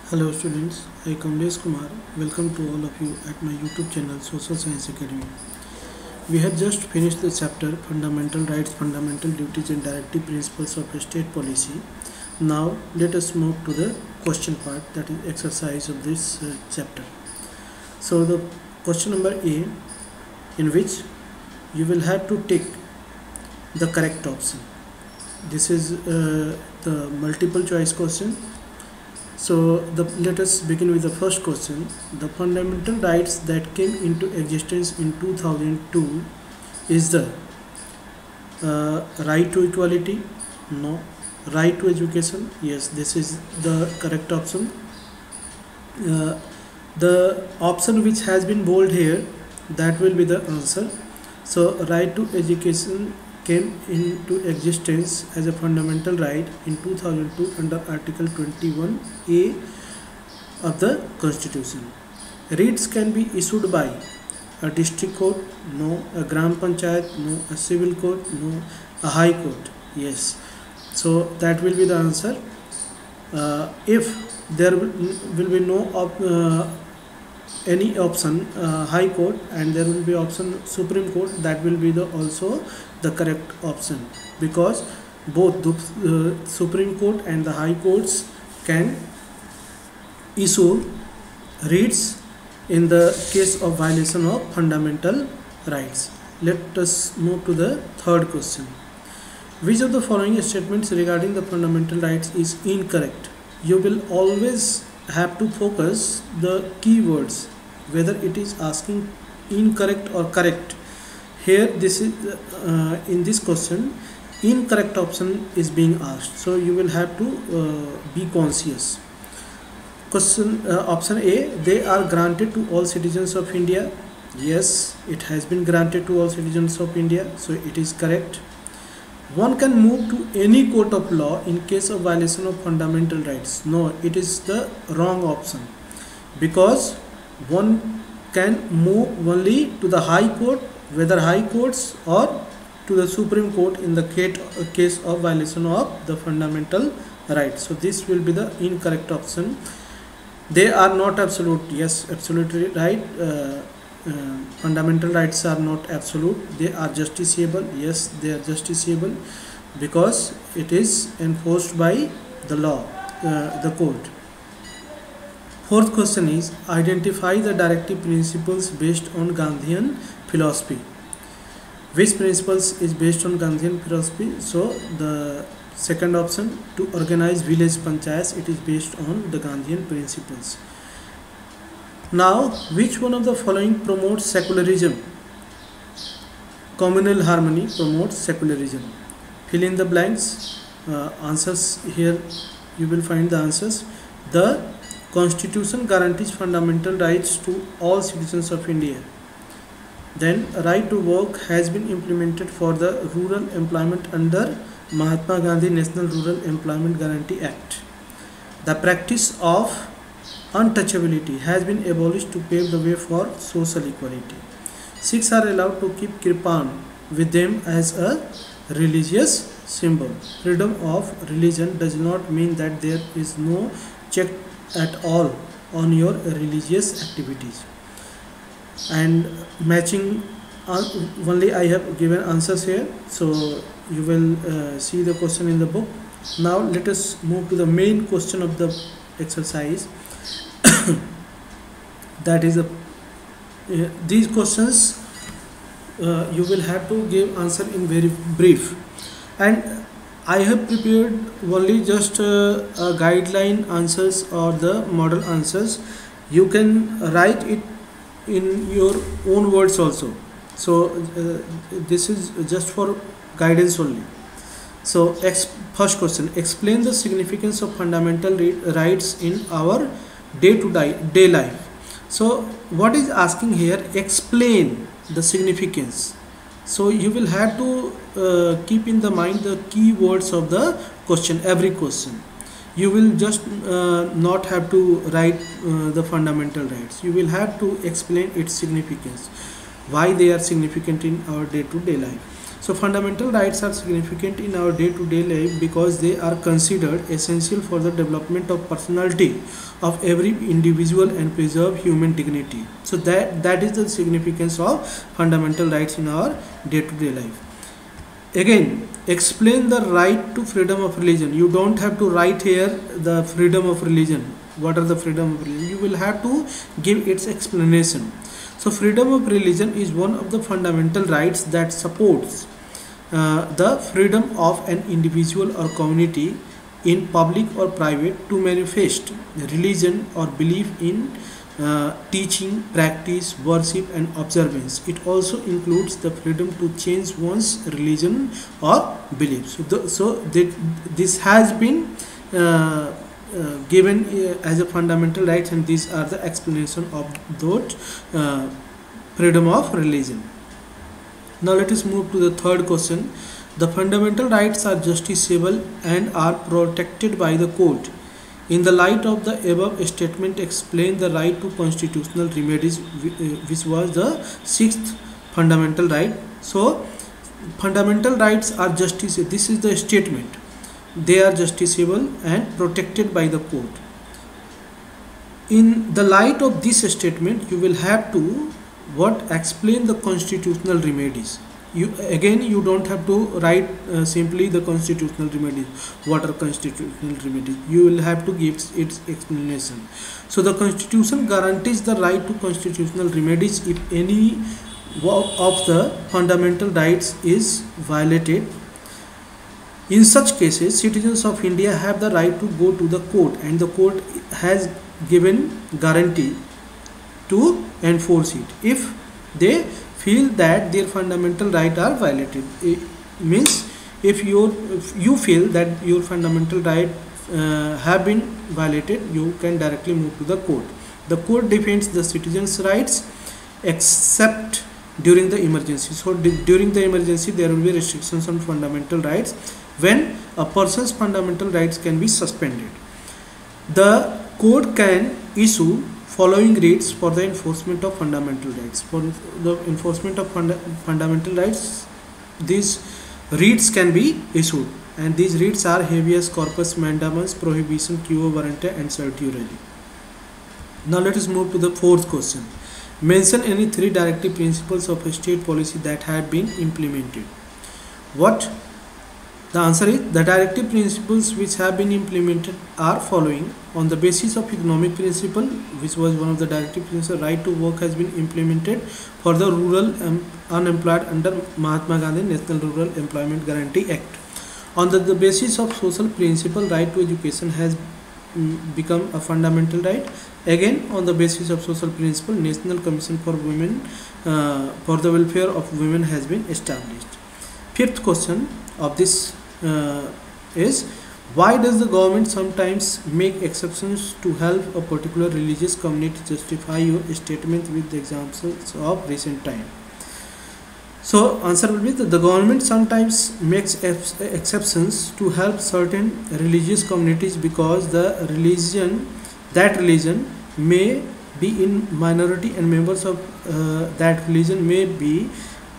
Hello students, I Kamlesh Kumar. Welcome to all of you at my YouTube channel Social Science Academy. We have just finished the chapter Fundamental Rights, Fundamental Duties and Directive Principles of State Policy. Now let us move to the question part, that is exercise of this chapter. So the question number A, in which you will have to take the correct option. This is the multiple choice question. So let us begin with the first question. The fundamental rights that came into existence in 2002 is the right to equality? No. Right to education? Yes, this is the correct option. The option which has been bold here, that will be the answer. So right to education came into existence as a fundamental right in 2002 under Article 21A of the Constitution. Writs can be issued by a district court, no. A gram panchayat, no. A civil court, no. A high court, yes. So that will be the answer. If there will be no any option high court and there will be option Supreme Court, that will be the also the correct option, because both the Supreme Court and the high courts can issue writs in the case of violation of fundamental rights. Let us move to the third question. Which of the following statements regarding the fundamental rights is incorrect? You will always have to focus the keywords, whether it is asking incorrect or correct. Here this is in this question incorrect option is being asked, so you will have to be conscious. Question option A, they are granted to all citizens of India. Yes, it has been granted to all citizens of India, so it is correct. One can move to any court of law in case of violation of fundamental rights. No, it is the wrong option, because one can move only to the high court, whether high courts or to the Supreme Court in the case of violation of the fundamental rights. So this will be the incorrect option. They are not absolute. Yes, absolutely right. Fundamental rights are not absolute, they are justiciable. Yes, they are justiciable because it is enforced by the law, the court. Fourth question is, identify the directive principles based on Gandhian philosophy. Which principles is based on Gandhian philosophy? So the second option, to organize village panchayats, it is based on the Gandhian principles. Now, which one of the following promotes secularism? Communal harmony promotes secularism. Fill in the blanks. Answers here, you will find the answers. The Constitution guarantees fundamental rights to all citizens of India. Then, right to work has been implemented for the rural employment under Mahatma Gandhi National Rural Employment Guarantee Act. The practice of untouchability has been abolished to pave the way for social equality. Sikhs are allowed to keep kirpan with them as a religious symbol. Freedom of religion does not mean that there is no check at all on your religious activities. And matching only I have given answers here, so you will see the question in the book. Now let us move to the main question of the exercise. That is these questions you will have to give answer in very brief, and I have prepared only just guideline answers or the model answers. You can write it in your own words also, so this is just for guidance only. So first question, explain the significance of fundamental rights in our day-to-day life. So what is asking here, explain the significance. So you will have to keep in the mind the key words of the question, every question. You will just not have to write the fundamental rights. You will have to explain its significance, why they are significant in our day-to-day life. So fundamental rights are significant in our day-to-day life because they are considered essential for the development of personality of every individual and preserve human dignity. So that is the significance of fundamental rights in our day-to-day life. Again, explain the right to freedom of religion. You don't have to write here the freedom of religion. What are the freedom of religion? You will have to give its explanation. So freedom of religion is one of the fundamental rights that supports the freedom of an individual or community in public or private to manifest religion or belief in teaching, practice, worship and observance. It also includes the freedom to change one's religion or beliefs. This has been given as a fundamental right, and these are the explanation of those freedom of religion. Now let us move to the third question. The fundamental rights are justiciable and are protected by the court. In the light of the above statement, explain the right to constitutional remedies, which was the sixth fundamental right. So fundamental rights are justiciable. This is the statement. They are justiciable and protected by the court. In the light of this statement, you will have to explain the constitutional remedies. You don't have to write simply the constitutional remedies. What are constitutional remedies? You will have to give its explanation. So the Constitution guarantees the right to constitutional remedies if any of the fundamental rights is violated. In such cases, citizens of India have the right to go to the court, and the court has given guarantee to enforce it if they feel that their fundamental rights are violated. It means if you feel that your fundamental rights have been violated, you can directly move to the court. The court defends the citizens' rights except during the emergency. So during the emergency, there will be restrictions on fundamental rights when a person's fundamental rights can be suspended. The court can issue following writs for the enforcement of fundamental rights. For the enforcement of fundamental rights, these writs can be issued, and these writs are habeas corpus mandamus, prohibition, quo warranto and certiorari. Now let us move to the fourth question. Mention any three directive principles of a state policy that have been implemented. What? The answer is the directive principles which have been implemented are following. On the basis of economic principle, which was one of the directive principles, right to work has been implemented for the rural unemployed under Mahatma Gandhi National Rural Employment Guarantee Act. On the basis of social principle, right to education has become a fundamental right. Again, on the basis of social principle, National Commission for Women for the Welfare of Women has been established. Fifth question of this is, why does the government sometimes make exceptions to help a particular religious community? Justify your statement with the examples of recent time. So answer will be that the government sometimes makes exceptions to help certain religious communities because that religion may be in minority and members of that religion may be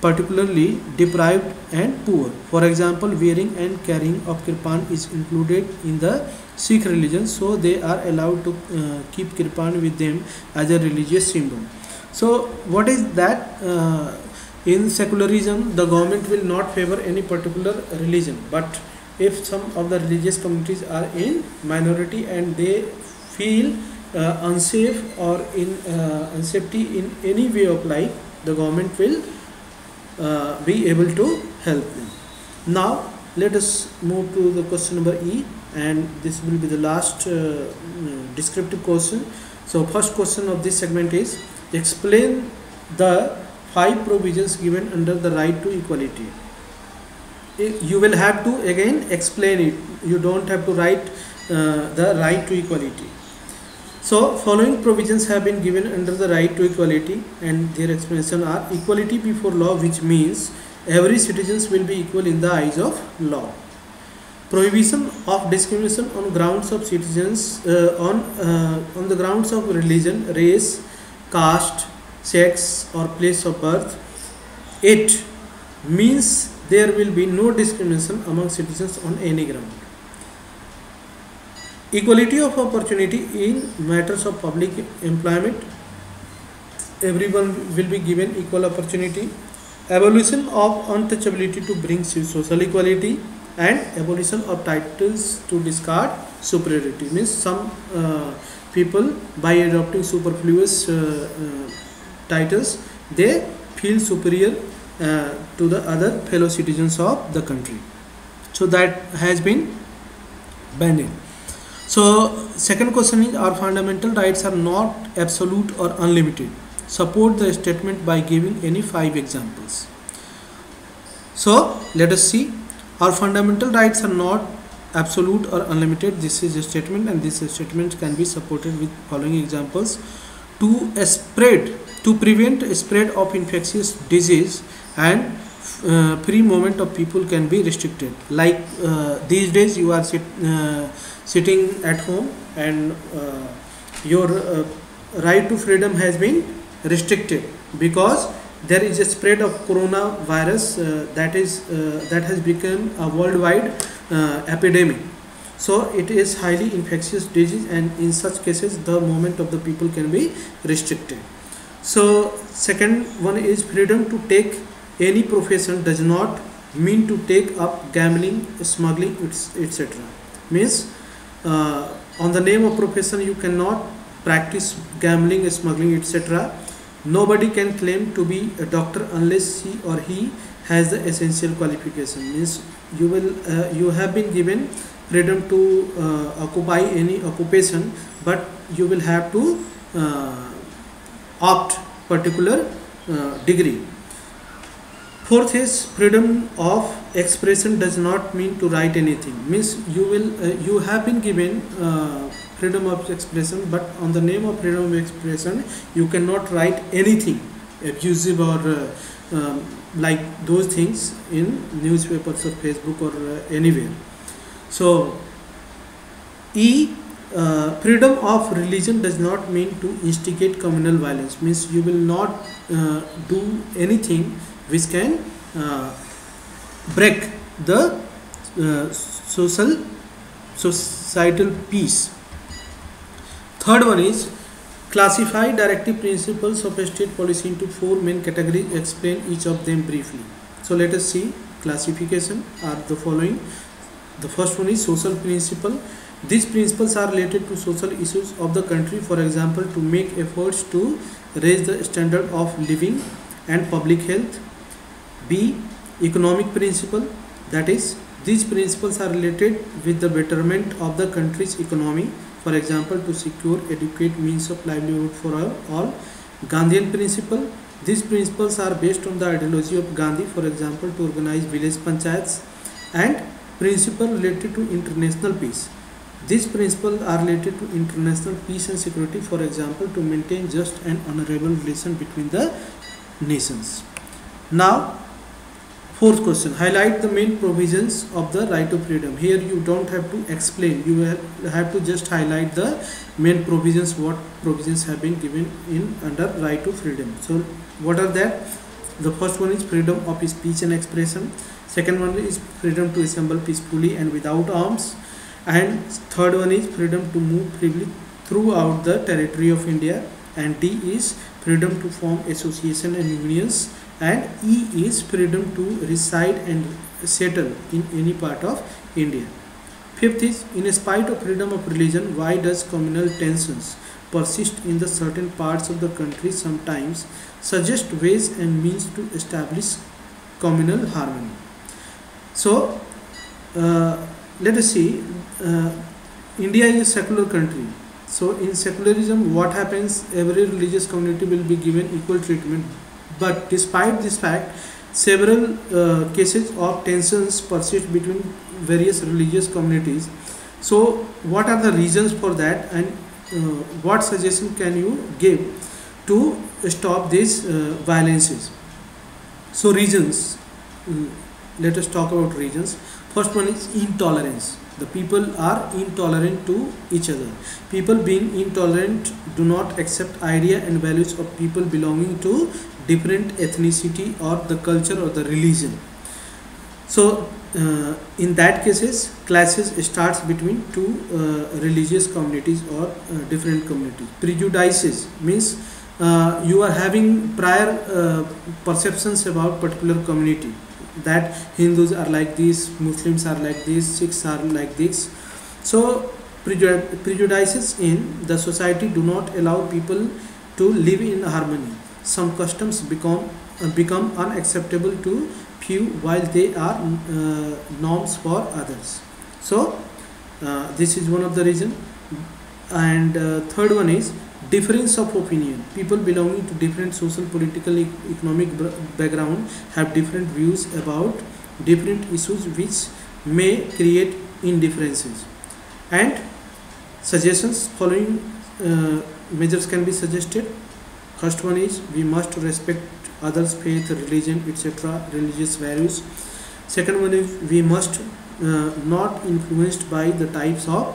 particularly deprived and poor. For example, wearing and carrying of kirpan is included in the Sikh religion, so they are allowed to keep kirpan with them as a religious symbol. So what is that? In secularism, the government will not favor any particular religion, but if some of the religious communities are in minority and they feel unsafe or in unsafety in any way of life, the government will be able to help them. Now let us move to the question number E, and this will be the last descriptive question. So first question of this segment is, explain the 5 provisions given under the right to equality. You will have to again explain it. You don't have to write the right to equality. So following provisions have been given under the right to equality, and their explanation are: equality before law, which means every citizen will be equal in the eyes of law. Prohibition of discrimination on grounds of citizens on the grounds of religion, race, caste, sex or place of birth. It means there will be no discrimination among citizens on any ground. Equality of opportunity in matters of public employment, everyone will be given equal opportunity. Abolition of untouchability to bring social equality, and abolition of titles to discard superiority. Means some people, by adopting superfluous titles, they feel superior to the other fellow citizens of the country. So that has been banned. So second question is, our fundamental rights are not absolute or unlimited. Support the statement by giving any 5 examples. So let us see. Our fundamental rights are not absolute or unlimited. This is a statement, and this statement can be supported with following examples. To prevent spread of infectious disease and free movement of people can be restricted. Like these days you are sitting at home, and your right to freedom has been restricted because there is a spread of coronavirus that has become a worldwide epidemic. So it is highly infectious disease, and in such cases the movement of the people can be restricted. So second one is, freedom to take any profession does not mean to take up gambling, smuggling, etc. Means on the name of profession you cannot practice gambling, smuggling, etc. Nobody can claim to be a doctor unless he or he has the essential qualification. Means you have been given freedom to occupy any occupation, but you will have to opt particular degree. Fourth is, freedom of expression does not mean to write anything. Means you have been given freedom of expression, but on the name of freedom of expression you cannot write anything abusive or like those things in newspapers or Facebook or anywhere. So freedom of religion does not mean to instigate communal violence. Means you will not do anything which can break the societal peace. Third one is, classify directive principles of a state policy into 4 main categories. Explain each of them briefly. So let us see. Classification are the following. The first one is social principle. These principles are related to social issues of the country. For example, to make efforts to raise the standard of living and public health. B. Economic principle, that is, these principles are related with the betterment of the country's economy. For example, to secure adequate means of livelihood for all. Gandhian principle, these principles are based on the ideology of Gandhi. For example, to organize village panchayats. And principle related to international peace. These principles are related to international peace and security. For example, to maintain just and honorable relation between the nations. Now, fourth question, highlight the main provisions of the right to freedom. Here you don't have to explain, you have to just highlight the main provisions, what provisions have been given in under right to freedom. So what are that? The first one is freedom of speech and expression. Second one is freedom to assemble peacefully and without arms. And third one is freedom to move freely throughout the territory of India. And D is freedom to form association and unions. And E is freedom to reside and settle in any part of India. Fifth is, in spite of freedom of religion, why does communal tensions persist in the certain parts of the country? Sometimes suggest ways and means to establish communal harmony. So let us see, India is a secular country. So in secularism, what happens? Every religious community will be given equal treatment. But despite this fact, several cases of tensions persist between various religious communities. So what are the reasons for that, and what suggestion can you give to stop these violences? So reasons, let us talk about reasons. First one is intolerance. The people are intolerant to each other. People being intolerant do not accept idea and values of people belonging to different ethnicity or the culture or the religion. So in that cases, clashes starts between two religious communities or different communities. Prejudices means you are having prior perceptions about particular community, that Hindus are like this, Muslims are like this, Sikhs are like this. So prejudices in the society do not allow people to live in harmony. Some customs become unacceptable to few while they are norms for others. So this is one of the reason. And third one is difference of opinion. People belonging to different social, political, economic background have different views about different issues, which may create indifferences. And suggestions: following measures can be suggested. First one is, we must respect others' faith, religion, etc., religious values. Second one is, we must not influenced by the types of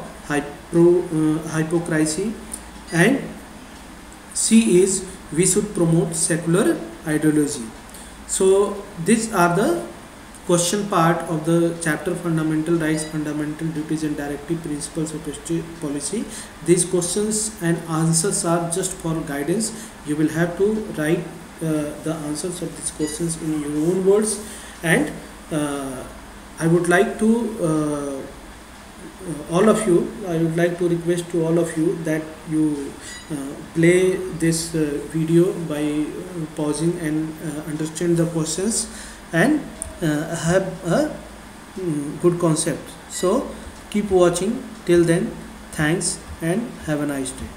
hypocrisy. And C is, we should promote secular ideology. So these are the question part of the chapter Fundamental Rights, Fundamental Duties and Directive Principles of State Policy. These questions and answers are just for guidance. You will have to write the answers of these questions in your own words. And I would like to I would like to request to all of you that you play this video by pausing and understand the questions and have a good concept. So keep watching. Till then, thanks and have a nice day.